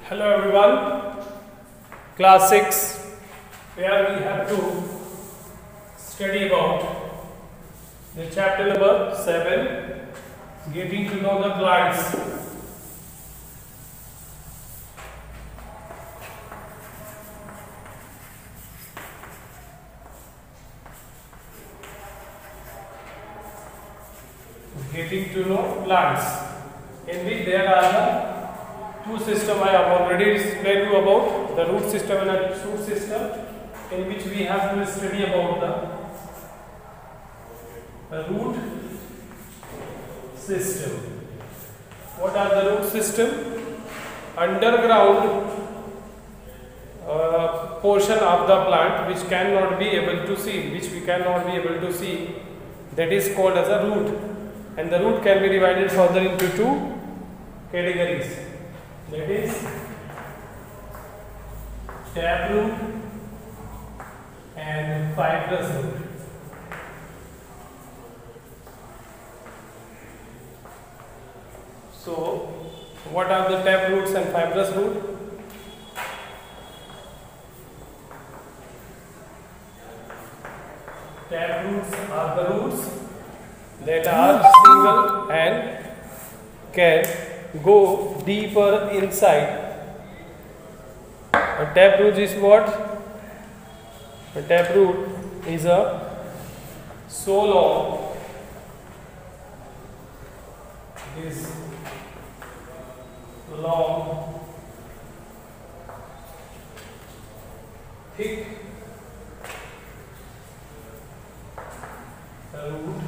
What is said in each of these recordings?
Hello everyone, class 6, where we have to study about the chapter number 7, getting to know the plants. Getting to know plants, in which there are the two systems. I have already explained you about the root system and a shoot system, in which we have to study about the root system. What are the root system? Underground portion of the plant which cannot be able to see, that is called as a root, and the root can be divided further into two categories. That is taproot and fibrous root. So, what are the taproots and fibrous root? Taproots are the roots that are single and can go deeper inside. A taproot is what? A taproot is so long, is long, thick root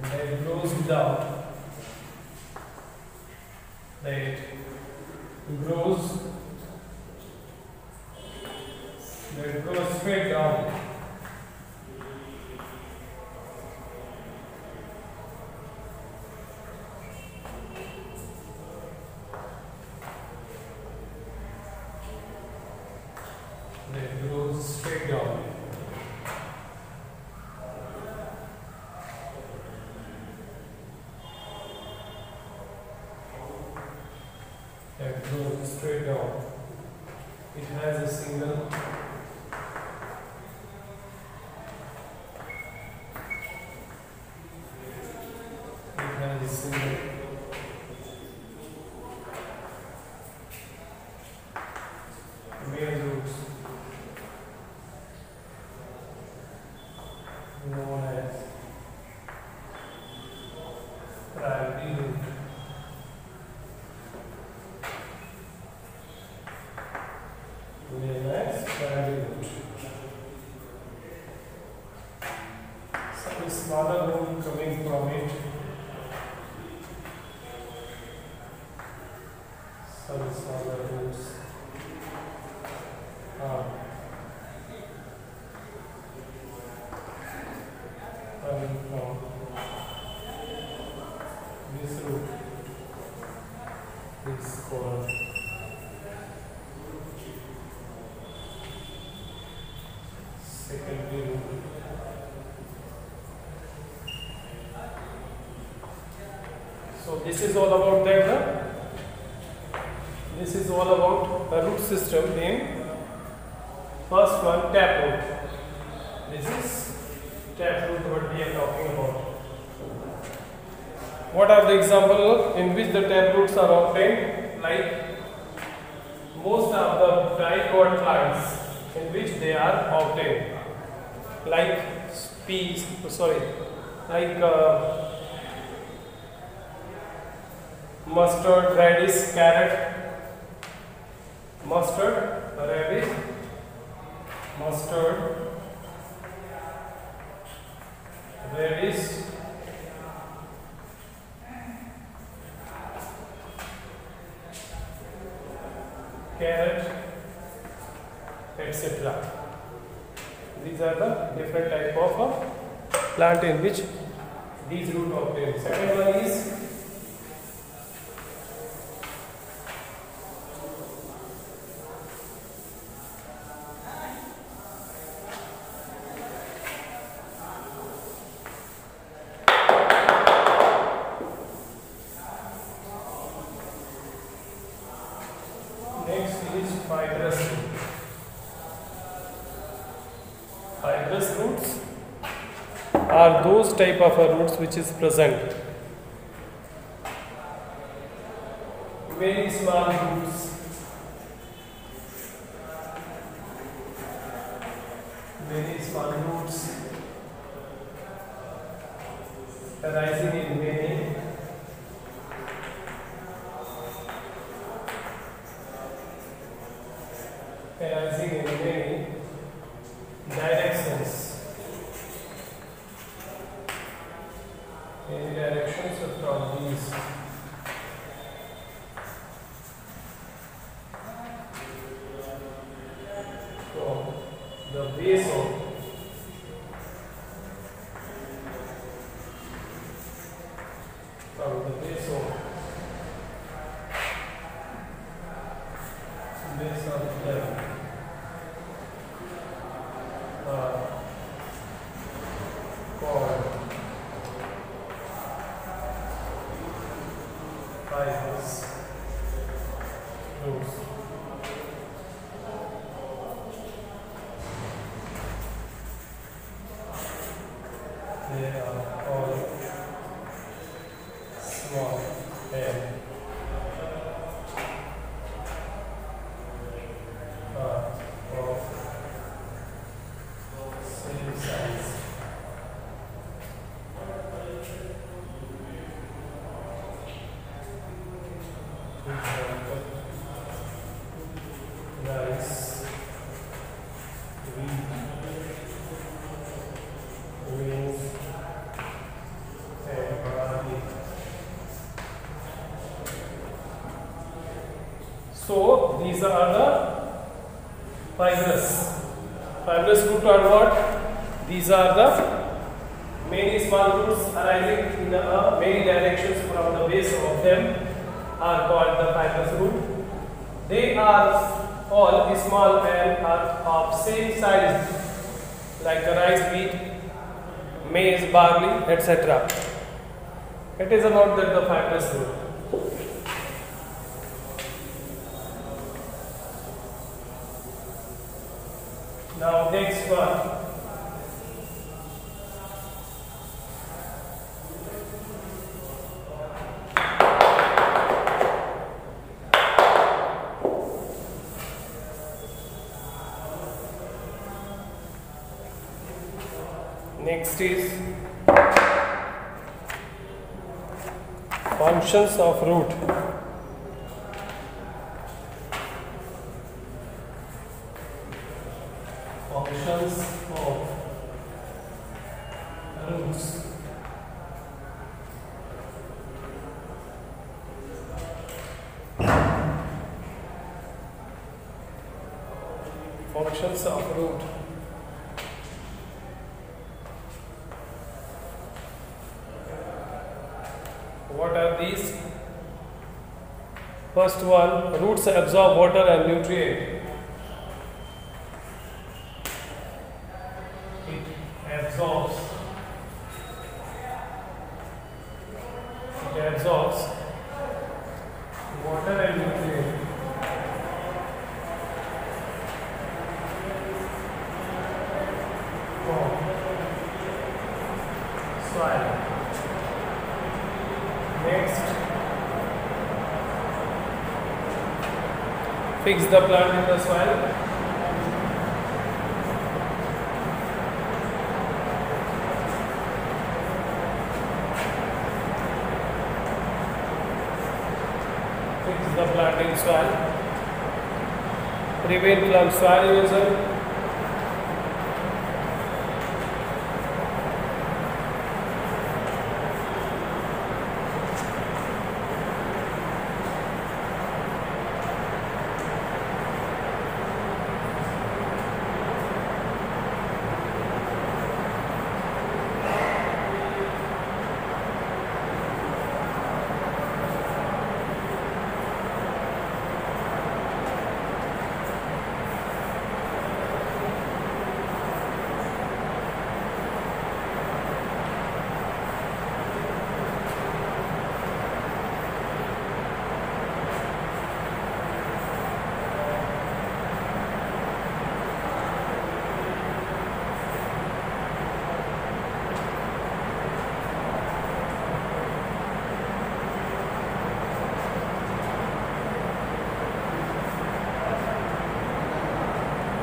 that grows down. That grows straight down. That grows straight down. That grows straight down. It has a single main roots known as primary root. Some smaller root coming from it. Some smaller roots are coming from this root. This is called secondary root. So this is all about that. This is all about the root system in first one, taproot. This is taproot what we are talking about. What are the examples in which the taproots are obtained? Like most of the dicot plants in which they are obtained, like peas, mustard, radish, carrot, mustard, radish, carrot, etc. These are the different type of plant in which these root obtained. Second one is fibrous root. Fibrous roots are those type of roots which is present very small roots, very small roots arising in many directions. Many directions from these. So the base of from the base of them called fibrous roots. They are all small and of same size. Rice, wheat, grains, and barley. So these are the fibrous. Fibrous root are what? These are the many small roots arising in many directions from the base of them are called the fibrous root. They are all small and are of same size like the rice, wheat, maize, barley, etc. It is about the fibrous root. Now next one. Next is functions of root. Functions of roots. Functions of root. What are these? First one, roots absorb water and nutrient. It absorbs water and nutrient. From soil. Next, fix the plant in the soil. Fix the plant in soil. Prevent from soil erosion.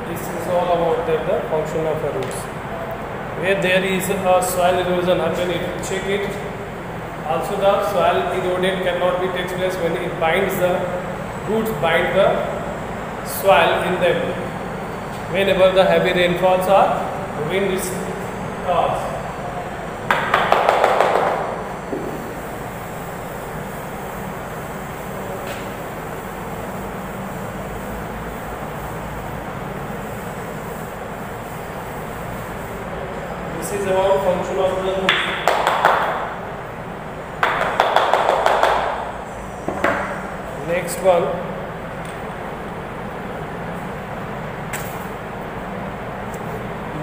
This is all about the function of the roots. Where there is a soil erosion happening, check it. Also the soil eroded cannot be takes place when it binds the roots bind the soil in them. Whenever the heavy rainfalls are wind is caused. This is about function of the root. Next one,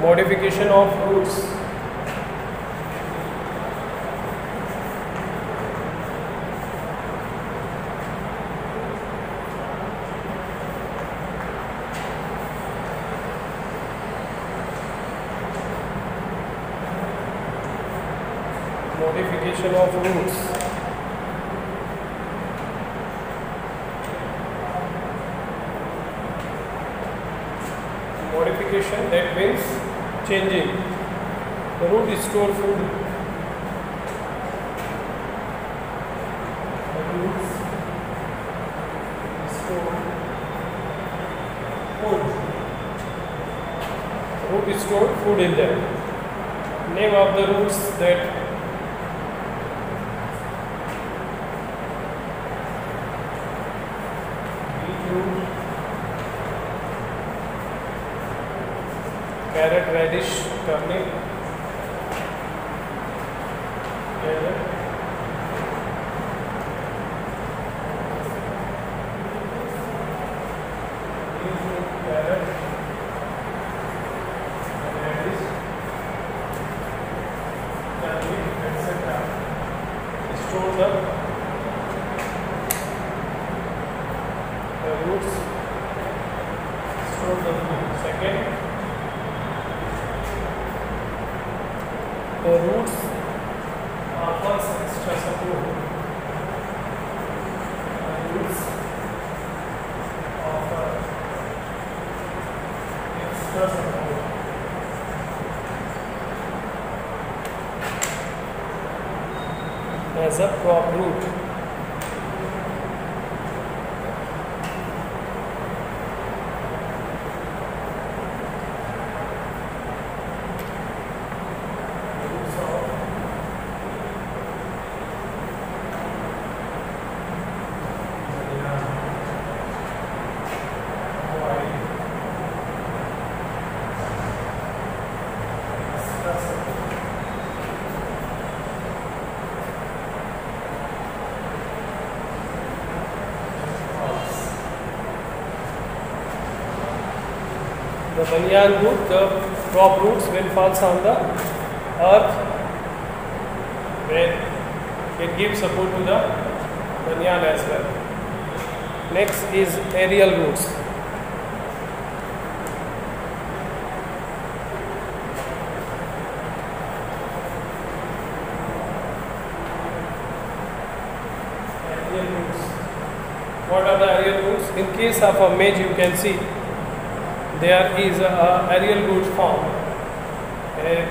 modification of roots. Modification of roots. Modification, that means changing. The root store food. The roots store food. Root store food in them. Name of the roots that carrot, radish, turnip, carrot, carrot, radish, turnip, etc. Store the roots, store the food. Second, the roots offers extra support. The roots offer extra support. As a crop root. The banyan root, the crop roots when falls on the earth, when it gives support to the banyan as well. Next is aerial roots. Aerial roots. What are the aerial roots? In case of a maize, you can see there is a aerial root found.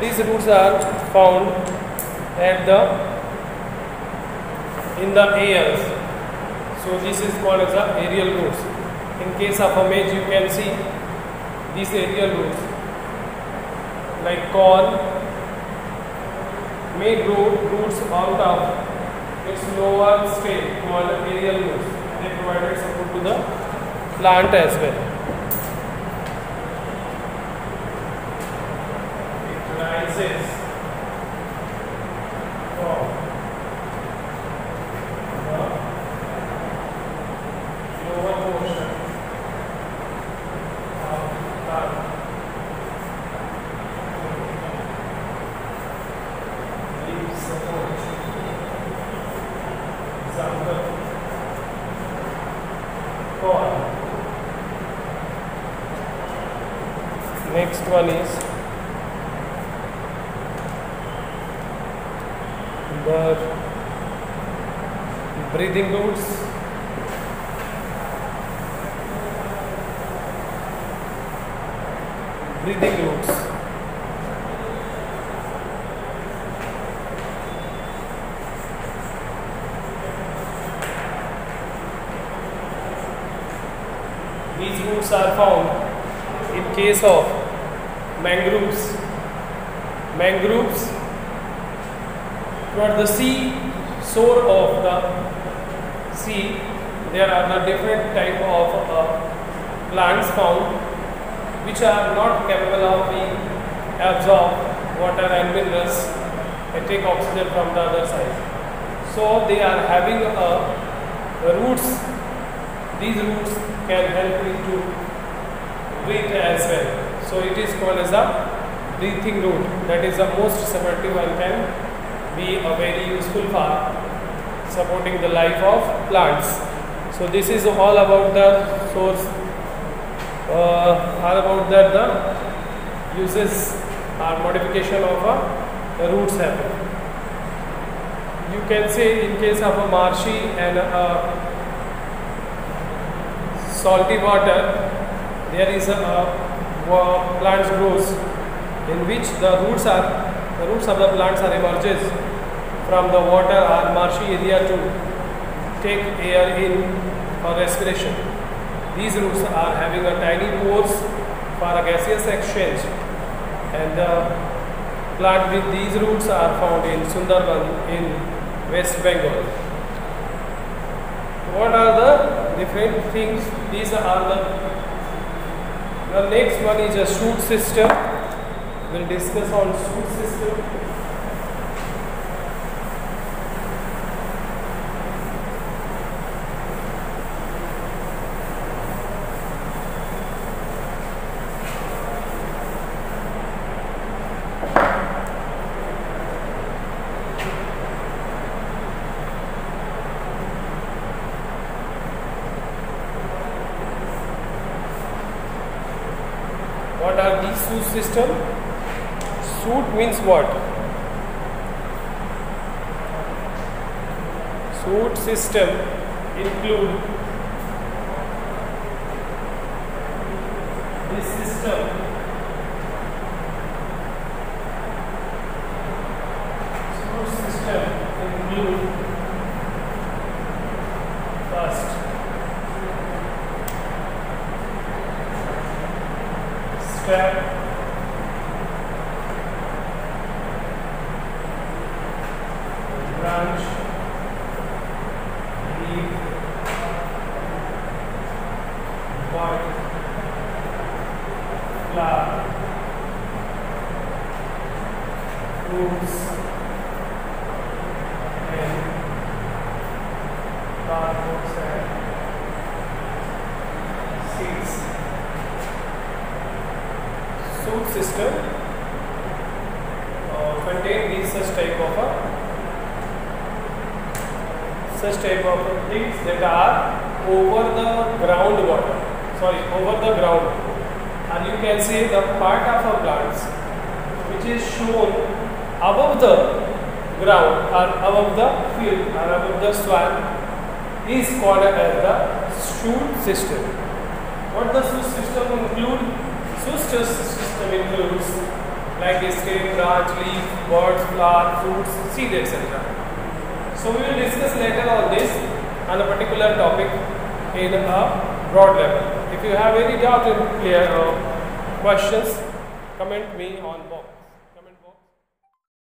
These roots are found at in the airs. So this is called as the aerial roots. In case of a maize, you can see these aerial roots. Like corn may grow roots out of its lower stage called aerial roots. They provided support to the plant as well. Rises from the lower portion of the plant. Leaf support. Example: corn. Next one is the breathing roots. breathing roots. These roots are found in case of mangroves. Mangroves toward the sea shore of the sea, there are the different type of plants found which are not capable of being absorb water and minerals and take oxygen from the other side. So they are having roots. These roots can help you to breathe as well. So it is called as a breathing root. That is the most supportive and can be a very useful for supporting the life of plants. So this is all about the source, all about that the uses or modification of the roots happen. You can say in case of a marshy and salty water, there is a plants grows in which the roots of the plants are emerges from the water or marshy area to take air in for respiration. These roots are having a tiny pores for a gaseous exchange, and the plant with these roots are found in Sundarban in West Bengal. What are the different things? These are the next one is a shoot system. We'll discuss on shoot system. What are these shoot system? Shoot means what? Shoot system include this system. Shoot system include first strap, branch, leaf, bud, flower, roots, and cardboard and seeds. Shoot system contain these such type of things that are over the groundwater. Over the ground, and you can see the part of a plants which is shown above the ground or above the field or above the soil is called as the shoot system. What the shoot system include? Shoot system includes like stem, branch, leaf, buds, flower, fruits, seed, etc. So we will discuss later on this on a particular topic in a broad level. If you have any doubt in questions, comment me on box.